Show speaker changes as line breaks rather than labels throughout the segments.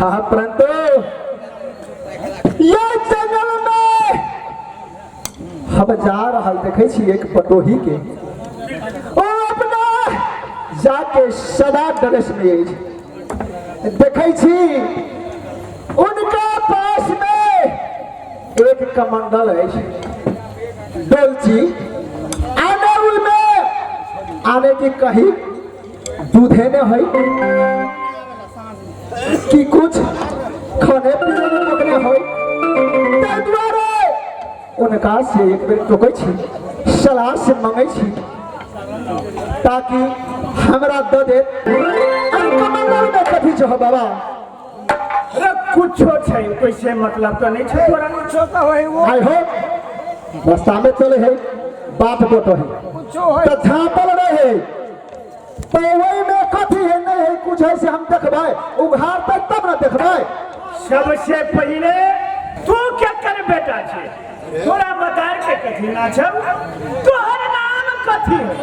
हाँ परंतु ये जंगल में हम जा रहा देखे छी एक पटोही के ओ अपना जाके सदा ड्रेस में देखे छी उनका पास में एक कमंडल है डोलची आने उनमें आने की कहीं दूधे ने है कि कुछ खाने पीने में पकड़े हो द्वारे उनका से एक बेर टोकै छी सलाह से मांगे छी ताकि हमरा द दे कमंडल में कथी छो बाबा
अरे कुछो छै कैसे मतलब तो नहीं छै तोरा कुछो का होय वो
आय हो रास्ता में चले है बात बोतो है
कुछो होय
तो झापल रहे पवई में कथी है नहीं है कुछ है से हम देखबाय उघार पे तब ना देखबाय
सबसे पहले तू क्या कर बेटा छे तोरा बता के कथी ना छौ तोहर नाम कथी है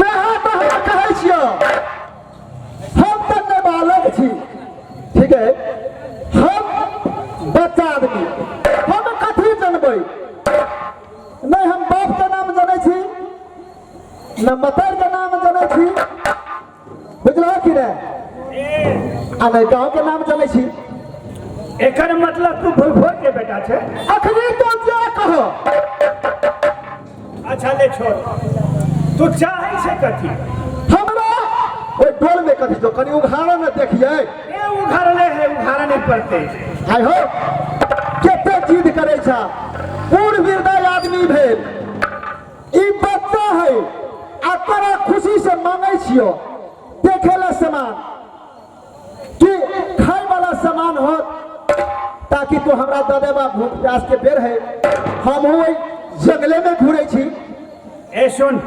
वह तो हम कहै छियो हम तो नाबालग छी ठीक है हम बच्चा आदमी हम कथी जानबै नहीं हम बाप के नाम जानै छी न मतर के नाम जानै छी बुझलो कि नहीं आ नहीं गाँव के नाम जानै छी
एकर मतलब तू भोर के बेटा छे
अखनी तो क्या कहो
अच्छा ले छोड़ तू चाहे से कथी
हमरा ओए डोल में कथी तो कनी उघाड़ा न देखिए
ए उघारले है उघारा नहीं पड़ते
आय हो केते जिद करे छा पूर्ण हृदय आदमी भेल ई बच्चा है आ तोरा खुशी से मांगे छियो देखे ला सामान कि खाए वाला सामान हो ताकि तो हमरा दे देबा भूख प्यास के बेर है हम हो जंगले में घूरे छी
ए सुन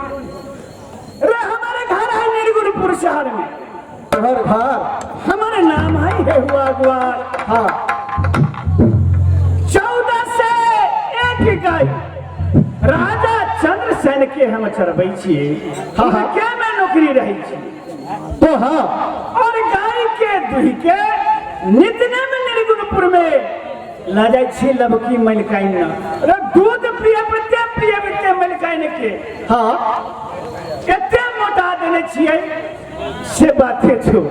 रे हमारे घर है निर्गुणपुर शहर में
घर घर
हमारे नाम है हेहुआ ग्वार
हाँ
14 से एक गाय राजा चंद्रसेन के हम चरबै छियै
हाँ, हाँ।
क्या में नौकरी रही छी
तो हाँ
और गाय के दूह के नितने में निर्गुणपुर में ला जाय छी लबकी मलकाइन न रे दूध पिए बिते मलकाइन के
हाँ
एते मोटा देने छियै से बाते छो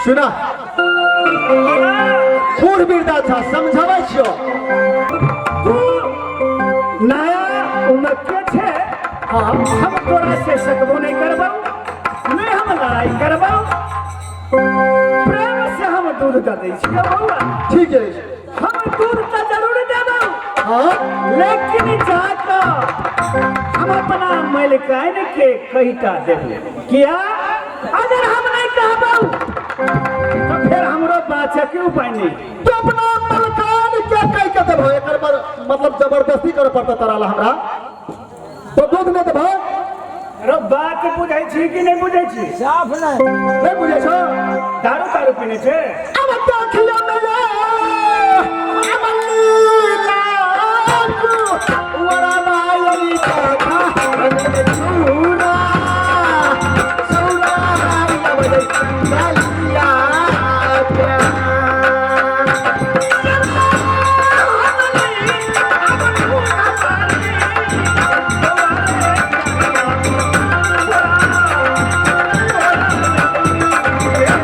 सुना पूर्ण वृद्धा था समझाबै छियो
तू नया उम्र के छे
हाँ
हम तोरा से सकबो नहीं करबो नहीं हम लड़ाई करबो प्रेम से हम दूध दे दै छी बउआ
ठीक है
हम दूध तो जरूर देबो
हाँ
लेकिन जाका हम अपना मलकाइन के कहिटा देबो किया अगर हम नहीं कहबो तो फिर हमरो बाचे के उपाय नहीं
तो अपना मलकान क्या कह के देबो एकर पर मतलब जबरदस्ती करे पड़ता तराला हमरा तो दूध नहीं देबो
अरे बात बुझाई छी कि नहीं बुझाई छी
साफ नहीं
बुझे छो
दारू तारू पीने छे
अब दाखिला में वरा मायरी का छूरा सौरा बजे
Yeah.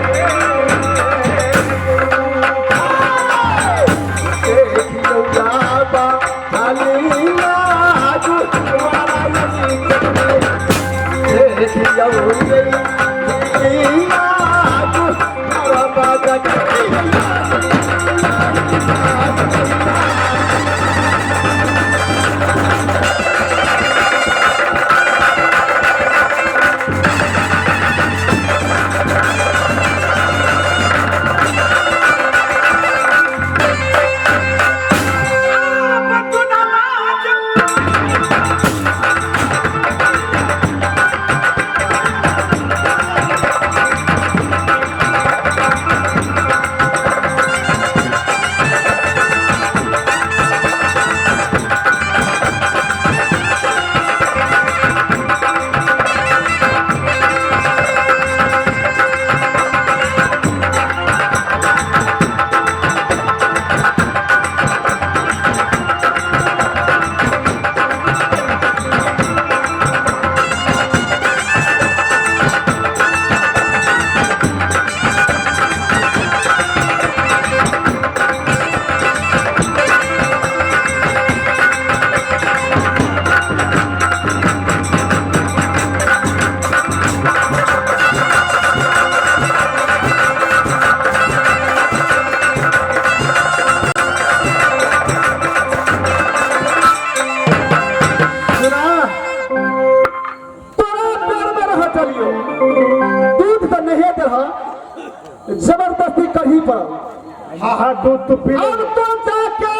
जबरदस्ती कहीं पर
हाँ हाँ दूध तो पी ले।
अब तो जाके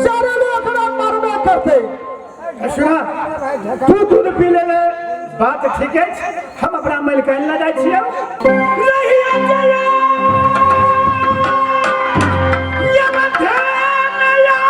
सारे लोग मरबे करते।
सुना तू दूध पी ले ले बात ठीक है हम अपना मैल कहने ला जाए छियै नहीं आते ये मध्य नया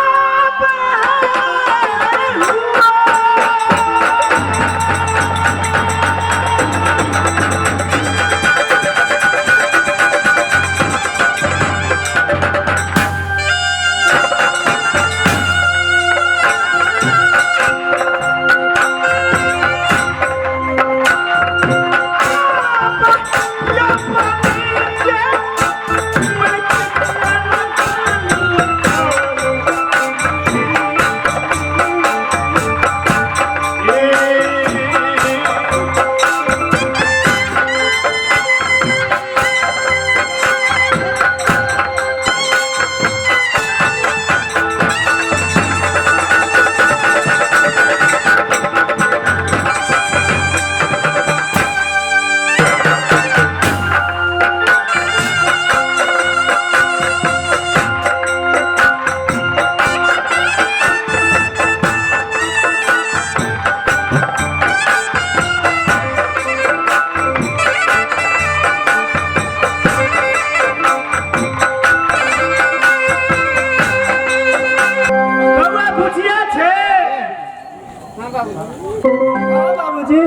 बाबूजी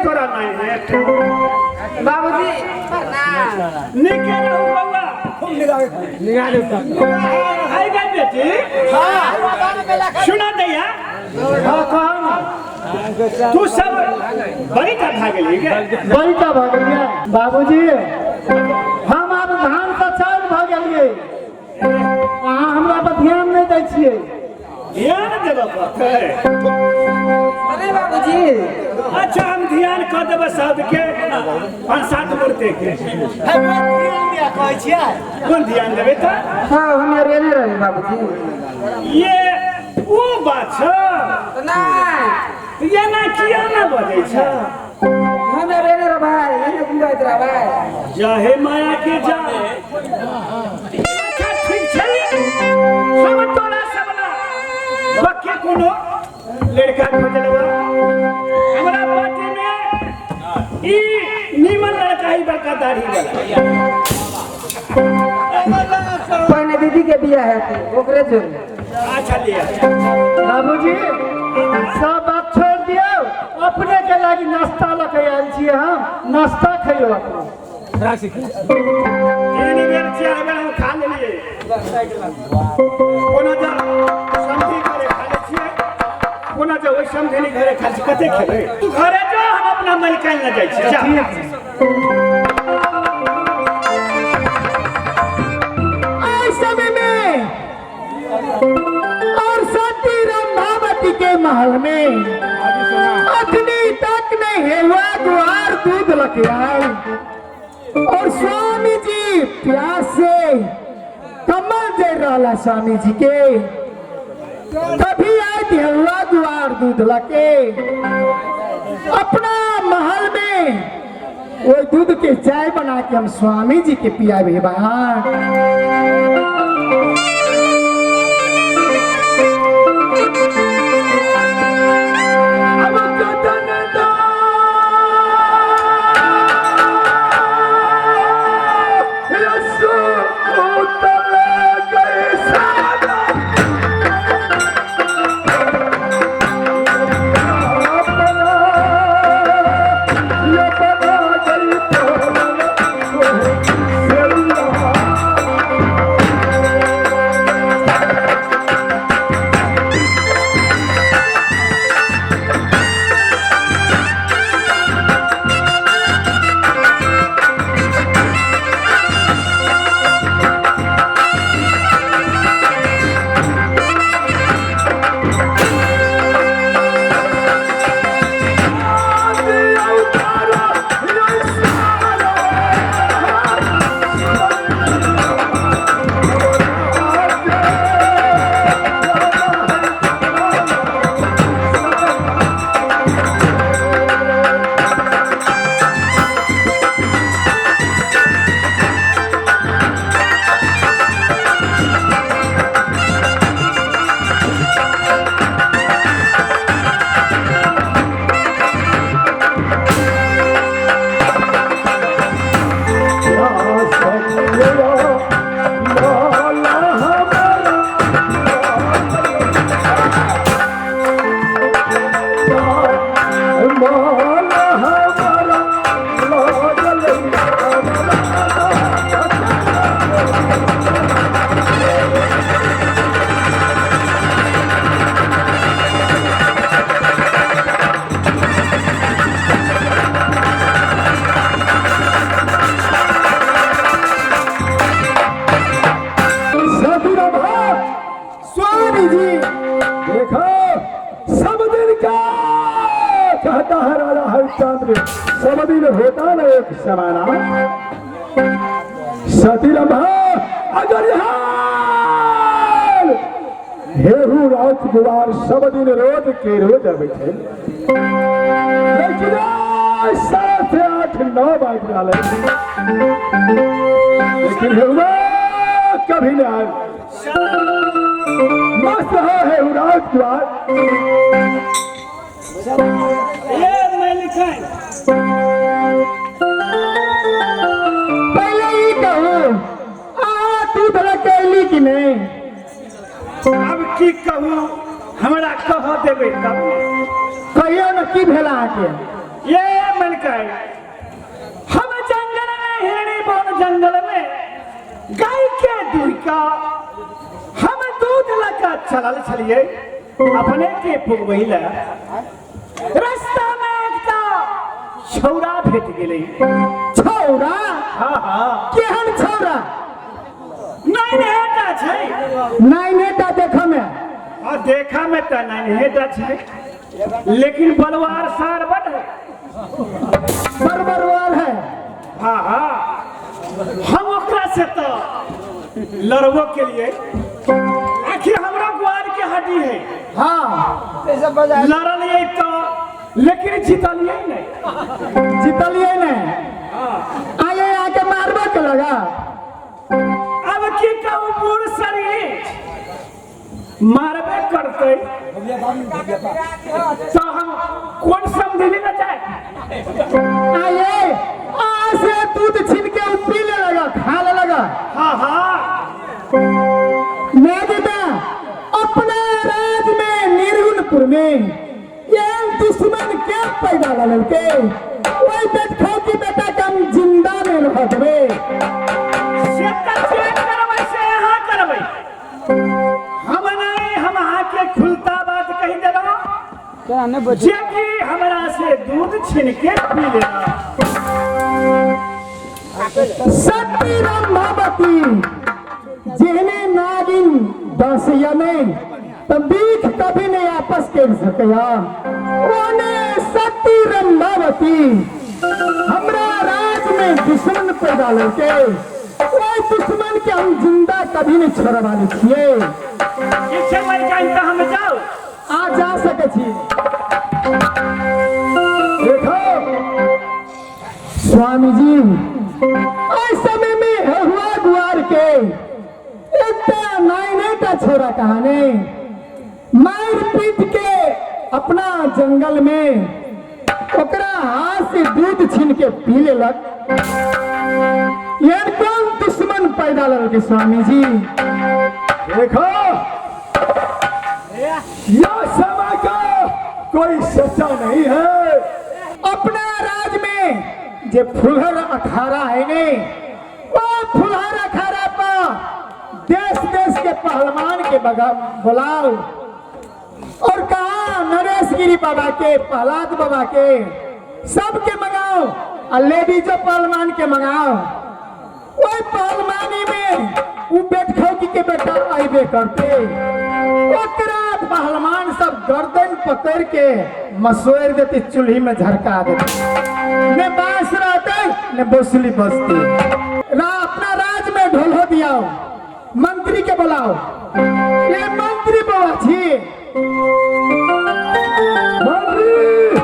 तोरा नहीं
बाबूजी
निके रहू बउआ
निगाह देता
हाय गई बेटी हां सुना दैया
हां कहां
तू सब बड़ी का भाग गेली के
बड़ी का भाग गया बाबूजी हम अब धान का चाउर भाग गेलिए अहाँ हमरा पर ध्यान नहीं दै छियै
ध्यान देबा पड़तै
अरे बाबूजी
अच्छा हम ध्यान कर देबे सब के 5-7 मूर्ति के
हमरा ध्यान दिया कहै छियै
कौन ध्यान देबे त
हाँ हम रेने रहे बाबूजी
ये वो बात छ
नहीं
ये ना किया ना बजै छ
हम रेने रहे भाई ये घुमाइत रहा भाई
जाहे माया के जा अच्छा ठीक छै हम तोरा सबला बक्के कोनो लड़का खोज लेबा हमरा पार्टी में ई निमन लड़का ही बड़का दाढ़ी वाला
पहले दीदी के बियाह है थे ओकरे जो
अच्छा लिया
बाबूजी सब बात छोड़ दियो अपने के लागी नाश्ता लेके आयल छियै हम नाश्ता खइयो अपने
एनी बेर चाहे हम खा लेलिए कोना जा समझी करे खा ले छियै कोना जा ओइ समझी घरे खा छी कते खेबै तू घरे जो हम अपना मन काल न जाय छी जा
इस समय में और सती रंभावती के महल में अग्नि तक नहीं हेवा द्वार दूध लके आए और स्वामी जी प्यास से कमल दे रहा स्वामी जी के तभी आए थे हेवा द्वार दूध लके अपना महल में वो दूध के चाय बना के हम स्वामी जी के पिया भी स्वामी जी देखो सब दिन का कहता है राजा हरिश्चंद्र सब दिन होता न एक समाना सती रंभा अगर यहाँ हेहू राजकुमार सब दिन रोज के रोज बैठे लेकिन 7, 8, 9 बज डाले लेकिन हेहुआ कभी न आए मस्त है राजकुमार पहले ही कहो तू भला कैली कि नहीं
अब की कहूँ हमरा कह देवे तब
कहियो न की भेला आके
ये मन कहे हम जंगल में हिरणी बन जंगल में गाय के दूध का हम दूध लगा चलल छलिए अपने के पुगवैला रास्ता में एकटा छौरा भेट गेलै
छौरा
हाँ हाँ
केहन छौरा
नहीं हेटा छै
नहीं नेता देखो में
और देखा में तो नहीं हेटा छै लेकिन बलवार सार बड़ है
बरबरवाल है
हाँ हाँ हम ओकरा से तो लड़बो के लिए आखिर हमरा ग्वार के हड्डी है
हाँ
लड़लिए तो लेकिन जीतलिए नहीं
जीतलिए नहीं आए आके मारबो के लगा
अब की कहूँ बूढ़ शरीर मारबे करते तो हम कौन समझने न जाए
आए से दूध छीन के पीने लगा खाने लगा
हाँ हाँ
मैं बेटा अपने राज में निर्गुणपुर में ये दुश्मन क्या पैदा लड़के वही पेट खाओ की बेटा कम जिंदा में रह देवे
हम नहीं हम आके खुलता बात कही देना जे कि हमरा से दूध छीन के पी लेना
सती रंभावती जेने नागिन दसिया में तो बीख कभी नहीं आपस कर सकेगा ओने सती रंभावती हमरा राज में दुश्मन पैदा लगे कोई दुश्मन के हम जिंदा कभी नहीं छोड़ वाले छिए
इच्छे मलिकाइन तो हम जाओ
आ जा सके छी देखो स्वामी जी इस समय में हुआ गुआर के इतना नाइनेटा छोरा कहानी मार पीट के अपना जंगल में ओकरा हाथ से दूध छीन के पी लेलक ये कौन दुश्मन पैदा लगे स्वामी जी
देखो यह समय का कोई सच्चा नहीं है।
अपना राज में जे फुलहर अखाड़ा है ने वो फुलहर अखाड़ा पर देश देश के पहलवान के बुलाओ और कहा नरेश गिरी बाबा के प्रहलाद बाबा के सबके मंगाओ और लेडीजो पहलवान के मंगाओ वही पहलवानी में वो बेटखौकी के बेटा आइबे करते ओकरा पहलवान सब गर्दन पकड़ के मसोर देते चूल्ही में झरका देते ने बांस रहते ने बसुली बजती अपना राज में ढोलो दियाओ मंत्री के बुलाओ ये मंत्री बाबा छी
मंत्री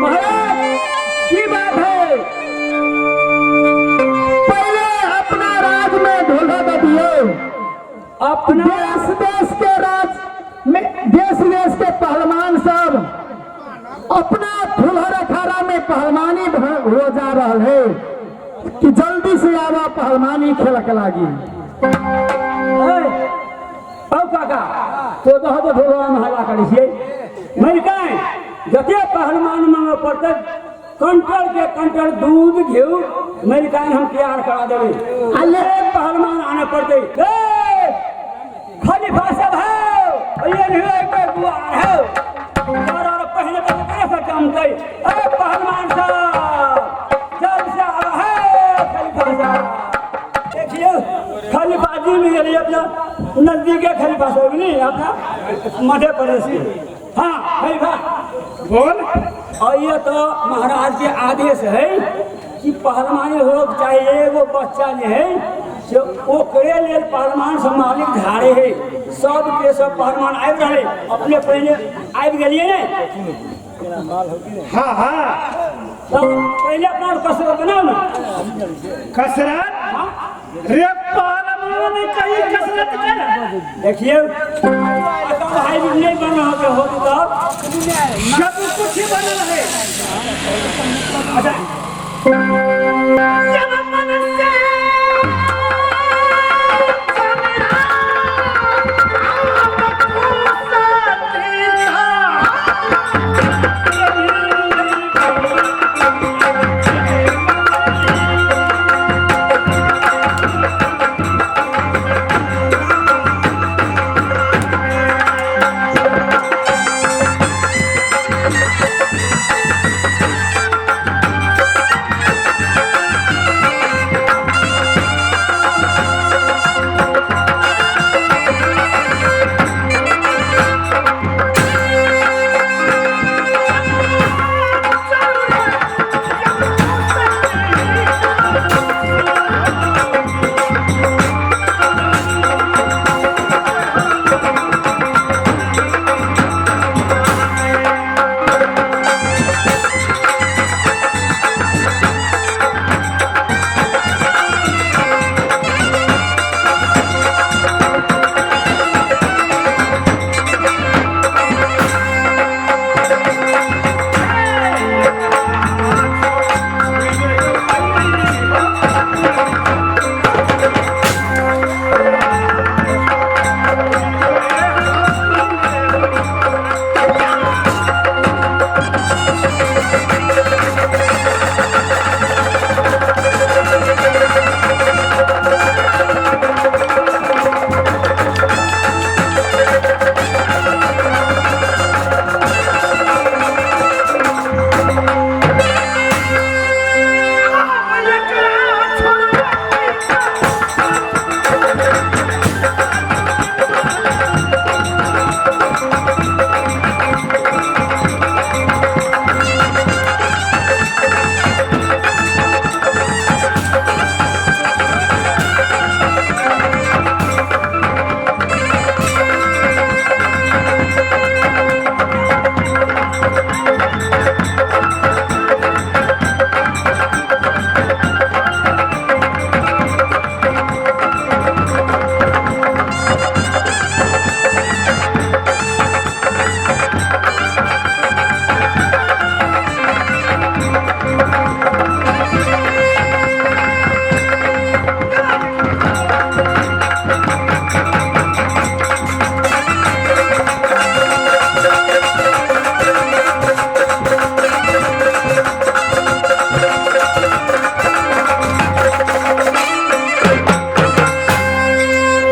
महाराज की बात है पहले अपना राज में ढोलो दे दियो
अपना
देश देश के राज में देश देश के पहलवान सब अपना फुलहर अखाड़ा में पहलवानी हो जा रहा है कि जल्दी से आवा पहलवानी खेलक लागी
औ काका तो तो भगवान हल्ला करै छियै मलिकाइन जते पहलवान मांगे पड़तै कंटर के कंटर दूध घेऊ मलिकाइन हम तैयार करा देबै अल्ले पहलवान आने पड़तै ए खलीफा साहब हो ये नहीं पे गुआर हो और पहले तो कैसे काम कै ए पहलवान साहब जल्द से आ है खलीफा साहब देखिए खलीफा जी भी ये अपना नजदीक है खलीफा साहब नहीं अपना मध्य प्रदेश के हाँ खलीफा
बोल
और ये तो महाराज के आदेश है कि पहलवानी हो चाहिए वो बच्चा जो है से ओकरे लेल पहलवान सब मालिक धारे है सब के सब पहलवान आबि रहे अपने पहले आबि गेलिए ने
हाँ हाँ
तो पहले अपना कसरत बनाओ ना
कसरत रे पहलवान कहीं कसरत कर
देखिए भाई भी नहीं बना हो तो
सब कुछ ही बनल है
अच्छा
जब मन से